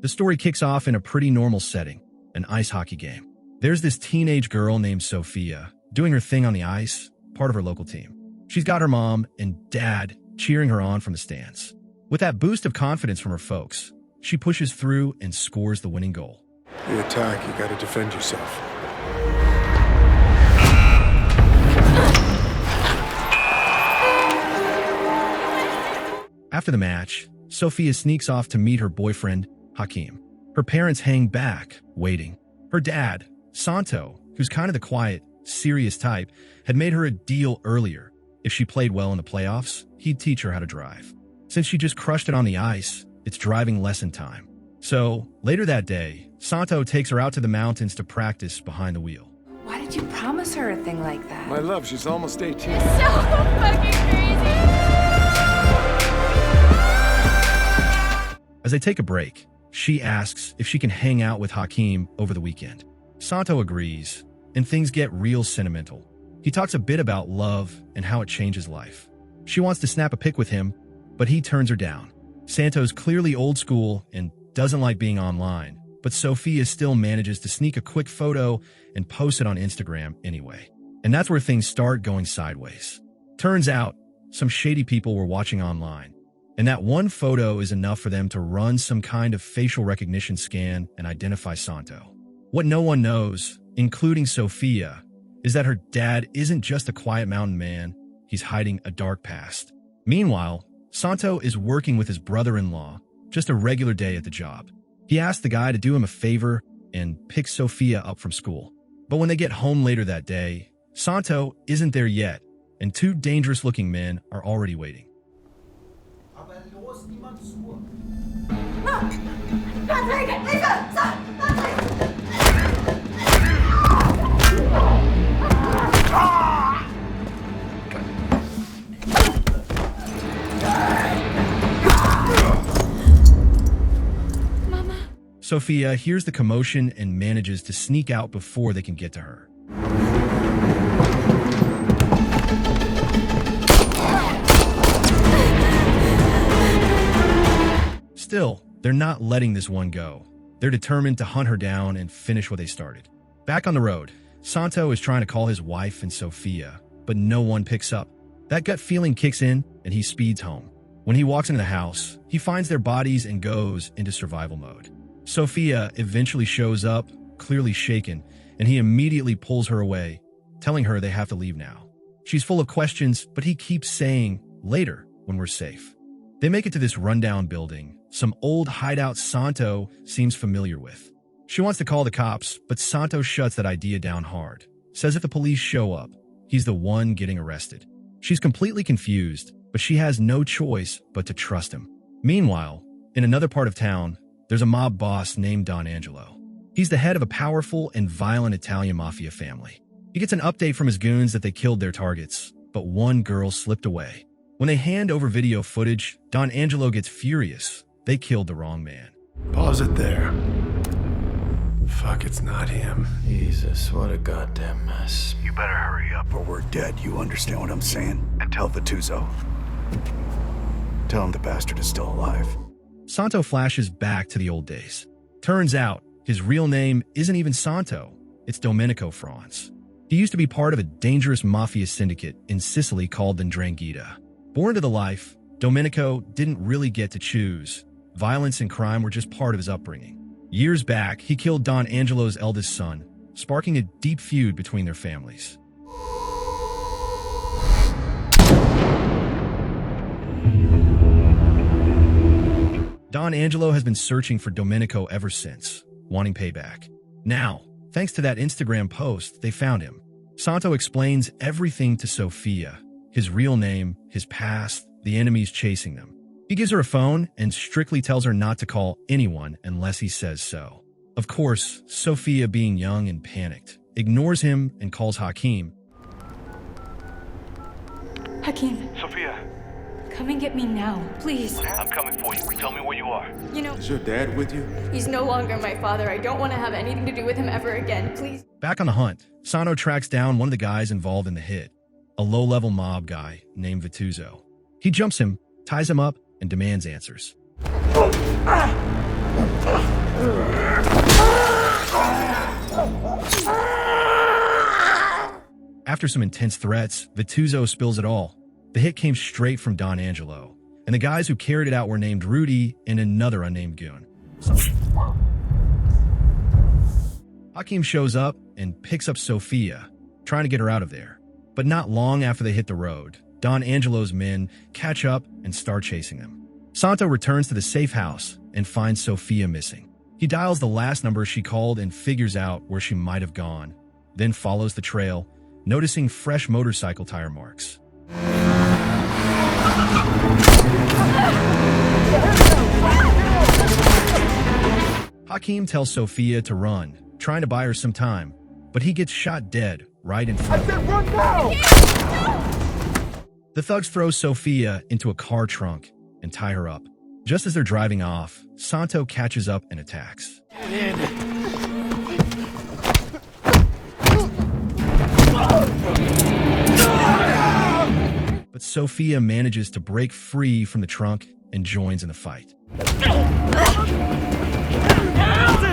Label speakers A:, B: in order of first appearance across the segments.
A: The story kicks off in a pretty normal setting, an ice hockey game. There's this teenage girl named Sophia doing her thing on the ice, part of her local team. She's got her mom and dad cheering her on from the stands. With that boost of confidence from her folks, she pushes through and scores the winning goal.
B: You attack, you gotta defend yourself.
A: After the match, Sophia sneaks off to meet her boyfriend, Hakeem. Her parents hang back, waiting. Her dad, Santo, who's kind of the quiet, serious type, had made her a deal earlier. If she played well in the playoffs, he'd teach her how to drive. Since she just crushed it on the ice, it's driving lesson time. So, later that day, Santo takes her out to the mountains to practice behind the wheel.
C: Why did you promise her a thing like that?
B: My love, she's almost 18.
C: You're so fucking crazy!
A: As they take a break, she asks if she can hang out with Hakeem over the weekend. Santo agrees, and things get real sentimental. He talks a bit about love and how it changes life. She wants to snap a pic with him, but he turns her down. Santo's clearly old school and doesn't like being online, but Sophia still manages to sneak a quick photo and post it on Instagram anyway. And that's where things start going sideways. Turns out, some shady people were watching online, and that one photo is enough for them to run some kind of facial recognition scan and identify Santo. What no one knows, including Sophia, is that her dad isn't just a quiet mountain man, he's hiding a dark past. Meanwhile, Santo is working with his brother-in-law, just a regular day at the job. He asks the guy to do him a favor and pick Sophia up from school. But when they get home later that day, Santo isn't there yet, and two dangerous-looking men are already waiting. Sophia hears the commotion and manages to sneak out before they can get to her. Still, they're not letting this one go. They're determined to hunt her down and finish what they started. Back on the road, Santo is trying to call his wife and Sophia, but no one picks up. That gut feeling kicks in, and he speeds home. When he walks into the house, he finds their bodies and goes into survival mode. Sophia eventually shows up, clearly shaken, and he immediately pulls her away, telling her they have to leave now. She's full of questions, but he keeps saying, later, when we're safe. They make it to this rundown building, some old hideout Santo seems familiar with. She wants to call the cops, but Santo shuts that idea down hard, says if the police show up, he's the one getting arrested. She's completely confused, but she has no choice but to trust him. Meanwhile, in another part of town, there's a mob boss named Don Angelo. He's the head of a powerful and violent Italian mafia family. He gets an update from his goons that they killed their targets, but one girl slipped away. When they hand over video footage, Don Angelo gets furious. They killed the wrong man.
B: Pause it there. Fuck, it's not him.
D: Jesus, what a goddamn mess.
E: You better hurry up or we're dead, you understand what I'm saying? And tell Vituzo. Tell him the bastard is still alive.
A: Santo flashes back to the old days. Turns out, his real name isn't even Santo, it's Domenico Franz. He used to be part of a dangerous mafia syndicate in Sicily called the 'Ndrangheta. Born to the life, Domenico didn't really get to choose. Violence and crime were just part of his upbringing. Years back, he killed Don Angelo's eldest son, sparking a deep feud between their families. Don Angelo has been searching for Domenico ever since, wanting payback. Now, thanks to that Instagram post, they found him. Santo explains everything to Sophia, his real name, his past, the enemies chasing them. He gives her a phone and strictly tells her not to call anyone unless he says so. Of course, Sophia, being young and panicked, ignores him and calls Hakeem.
C: Hakeem.
E: Sophia.
C: Come and get me now, please.
F: I'm coming for you. Tell me where you are.
C: You know,
B: Is your dad with you?
C: he's no longer my father. I don't want to have anything to do with him ever again, please.
A: Back on the hunt, Santo tracks down one of the guys involved in the hit, a low-level mob guy named Vituzzo. He jumps him, ties him up, and demands answers. After some intense threats, Vituzzo spills it all. The hit came straight from Don Angelo, and the guys who carried it out were named Rudy and another unnamed goon. Hakim shows up and picks up Sophia, trying to get her out of there. But not long after they hit the road, Don Angelo's men catch up and start chasing them. Santo returns to the safe house and finds Sophia missing. He dials the last number she called and figures out where she might have gone, then follows the trail, noticing fresh motorcycle tire marks. Hakim tells Sophia to run, trying to buy her some time, but he gets shot dead right in front of her.
B: Run now!
A: The thugs throw Sophia into a car trunk and tie her up. Just as they're driving off, Santo catches up and attacks. But Sophia manages to break free from the trunk and joins in the fight.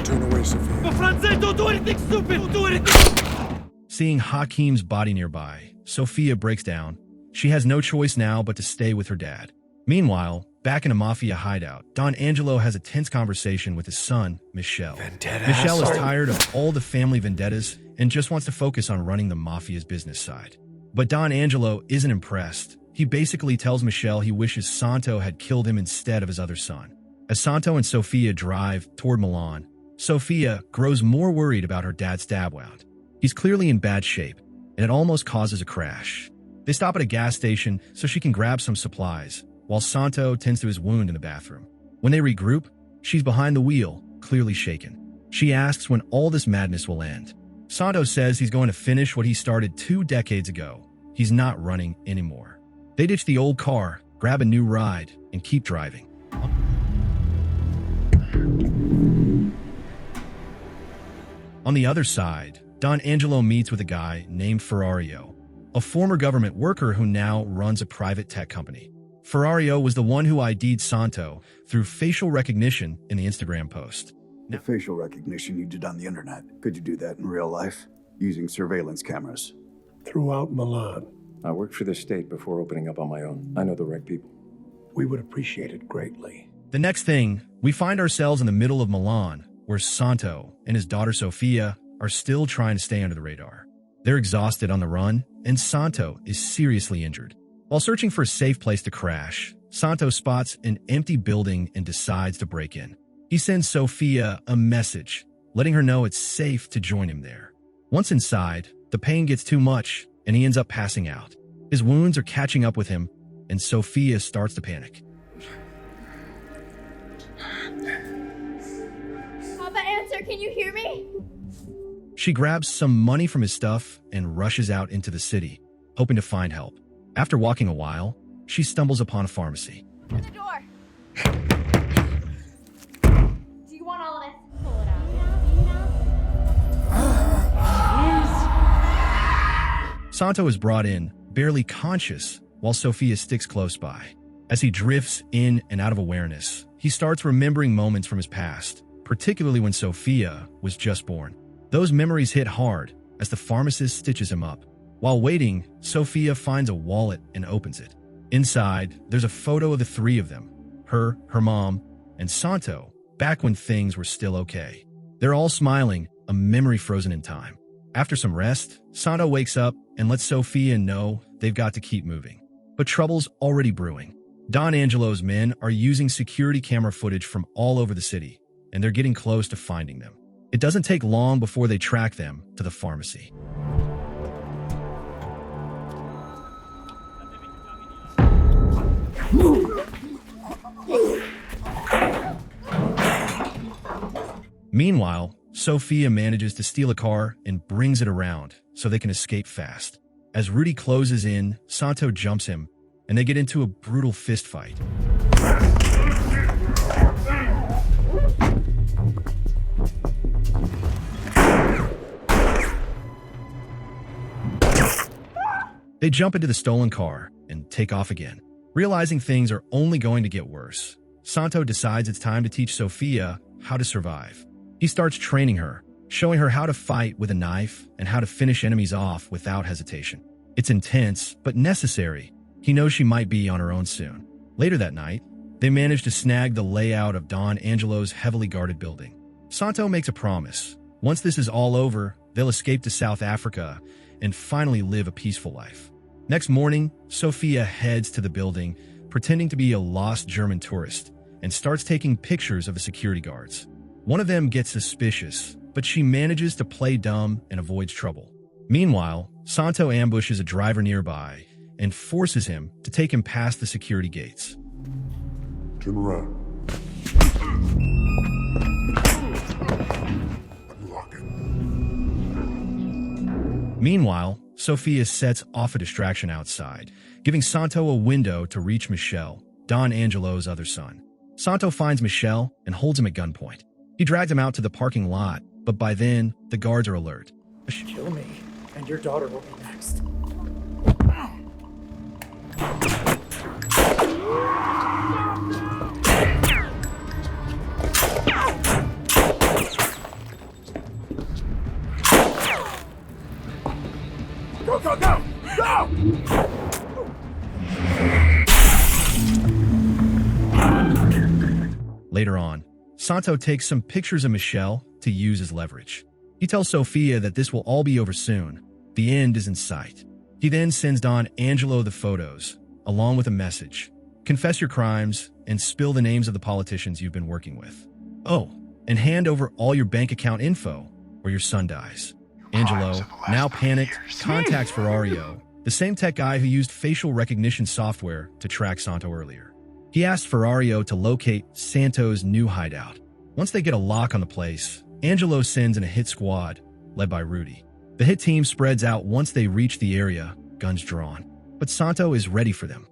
B: Turn away, Sophia.
F: Don't do anything stupid! Don't do anything!
A: Seeing Hakim's body nearby, Sophia breaks down. She has no choice now but to stay with her dad. Meanwhile, back in a mafia hideout, Don Angelo has a tense conversation with his son, Michelle.
B: Vendetta
A: Michelle is
B: asshole.
A: tired of all the family vendettas and just wants to focus on running the mafia's business side. But Don Angelo isn't impressed. He basically tells Michelle he wishes Santo had killed him instead of his other son. As Santo and Sophia drive toward Milan, Sophia grows more worried about her dad's stab wound. He's clearly in bad shape, and it almost causes a crash. They stop at a gas station so she can grab some supplies, while Santo tends to his wound in the bathroom. When they regroup, she's behind the wheel, clearly shaken. She asks when all this madness will end. Santo says he's going to finish what he started 2 decades ago. He's not running anymore. They ditch the old car, grab a new ride, and keep driving. On the other side, Don Angelo meets with a guy named Ferrario, a former government worker who now runs a private tech company. Ferrario was the one who ID'd Santo through facial recognition in the Instagram post.
E: The facial recognition you did on the internet, could you do that in real life? Using surveillance cameras?
B: Throughout Milan.
G: I worked for the state before opening up on my own. I know the right people.
B: We would appreciate it greatly.
A: The next thing, we find ourselves in the middle of Milan, where Santo and his daughter Sophia are still trying to stay under the radar. They're exhausted on the run, and Santo is seriously injured. While searching for a safe place to crash, Santo spots an empty building and decides to break in. He sends Sophia a message, letting her know it's safe to join him there. Once inside, the pain gets too much, and he ends up passing out. His wounds are catching up with him, and Sophia starts to panic.
C: Papa, answer, can you hear me?
A: She grabs some money from his stuff and rushes out into the city, hoping to find help. After walking a while, she stumbles upon a pharmacy.
C: To the door. Do you want all of this? Pull it out.
A: Santo is brought in, barely conscious, while Sophia sticks close by. As he drifts in and out of awareness, he starts remembering moments from his past, particularly when Sophia was just born. Those memories hit hard as the pharmacist stitches him up. While waiting, Sophia finds a wallet and opens it. Inside, there's a photo of the 3 of them, her mom, and Santo, back when things were still okay. They're all smiling, a memory frozen in time. After some rest, Santo wakes up and lets Sophia know they've got to keep moving. But trouble's already brewing. Don Angelo's men are using security camera footage from all over the city, and they're getting close to finding them. It doesn't take long before they track them to the pharmacy. Meanwhile, Sophia manages to steal a car and brings it around so they can escape fast. As Rudy closes in, Santo jumps him, and they get into a brutal fistfight. They jump into the stolen car and take off again. Realizing things are only going to get worse, Santo decides it's time to teach Sofia how to survive. He starts training her, showing her how to fight with a knife and how to finish enemies off without hesitation. It's intense, but necessary. He knows she might be on her own soon. Later that night, they manage to snag the layout of Don Angelo's heavily guarded building. Santo makes a promise. Once this is all over, they'll escape to South Africa and finally live a peaceful life. Next morning, Sofia heads to the building, pretending to be a lost German tourist, and starts taking pictures of the security guards. One of them gets suspicious, but she manages to play dumb and avoids trouble. Meanwhile, Santo ambushes a driver nearby and forces him to take him past the security gates.
B: Turn around. Unlock it.
A: Meanwhile, Sofia sets off a distraction outside, giving Santo a window to reach Michel, Don Angelo's other son. Santo finds Michel and holds him at gunpoint. He drags him out to the parking lot, but by then, the guards are alert.
H: Kill me, and your daughter will be next.
B: Go, go, go! Go!
A: Later on, Santo takes some pictures of Michel to use as leverage. He tells Sofia that this will all be over soon. The end is in sight. He then sends Don Angelo the photos, along with a message. Confess your crimes and spill the names of the politicians you've been working with. Oh, and hand over all your bank account info or your son dies. Angelo, now panicked, contacts Ferrario, the same tech guy who used facial recognition software to track Santo earlier. He asks Ferrario to locate Santo's new hideout. Once they get a lock on the place, Angelo sends in a hit squad, led by Rudy. The hit team spreads out once they reach the area, guns drawn. But Santo is ready for them.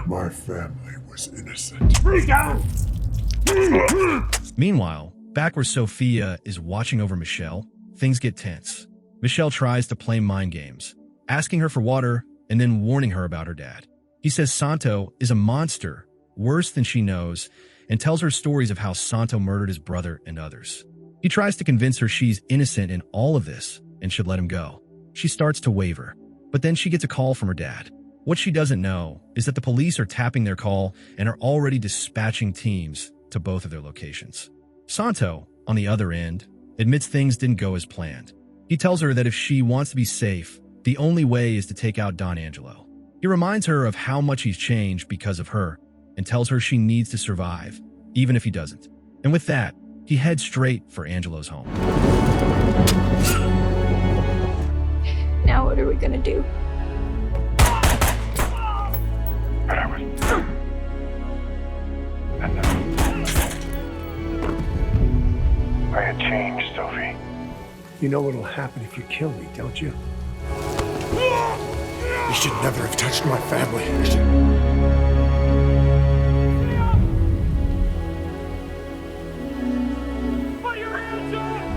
B: My family was innocent.
A: Meanwhile, back where Sofia is watching over Michel, things get tense. Michel tries to play mind games, asking her for water and then warning her about her dad. He says Santo is a monster, worse than she knows, and tells her stories of how Santo murdered his brother and others. He tries to convince her she's innocent in all of this and should let him go. She starts to waver, but then she gets a call from her dad. What she doesn't know is that the police are tapping their call and are already dispatching teams to both of their locations. Santo, on the other end, admits things didn't go as planned. He tells her that if she wants to be safe, the only way is to take out Don Angelo. He reminds her of how much he's changed because of her and tells her she needs to survive, even if he doesn't. And with that, he heads straight for Angelo's home.
C: Now what are we gonna do?
F: I had changed, Sophie.
B: You know what'll happen if you kill me, don't you? You should never have touched my family.
F: Put your hands up!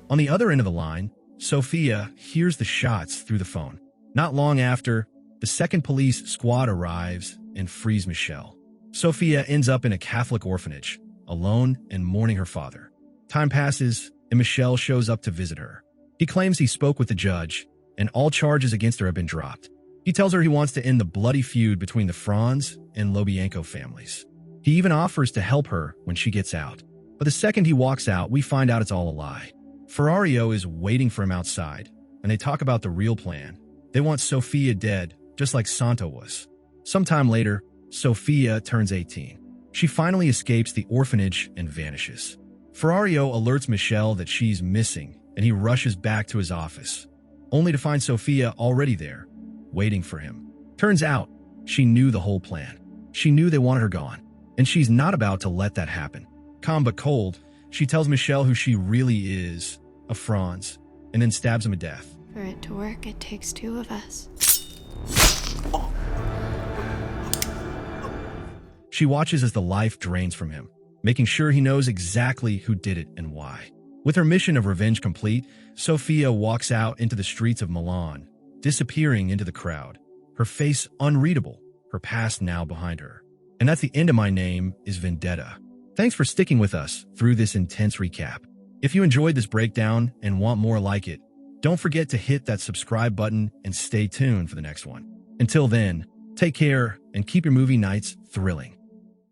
A: On the other end of the line, Sofia hears the shots through the phone. Not long after, the second police squad arrives and frees Michel. Sofia ends up in a Catholic orphanage, alone and mourning her father. Time passes, and Michel shows up to visit her. He claims he spoke with the judge, and all charges against her have been dropped. He tells her he wants to end the bloody feud between the Franz and Lobianco families. He even offers to help her when she gets out. But the second he walks out, we find out it's all a lie. Ferrario is waiting for him outside, and they talk about the real plan. They want Sofia dead, just like Santo was. Sometime later, Sofia turns 18. She finally escapes the orphanage and vanishes. Ferrario alerts Michelle that she's missing, and he rushes back to his office, only to find Sofia already there, waiting for him. Turns out, she knew the whole plan. She knew they wanted her gone, and she's not about to let that happen. Calm but cold, she tells Michelle who she really is, a Franz, and then stabs him to death.
I: For it to work, it takes two of us.
A: She watches as the life drains from him, making sure he knows exactly who did it and why. With her mission of revenge complete, Sofia walks out into the streets of Milan, disappearing into the crowd, her face unreadable, her past now behind her. And that's the end of My Name is Vendetta. Thanks for sticking with us through this intense recap. If you enjoyed this breakdown and want more like it, don't forget to hit that subscribe button and stay tuned for the next one. Until then, take care and keep your movie nights thrilling.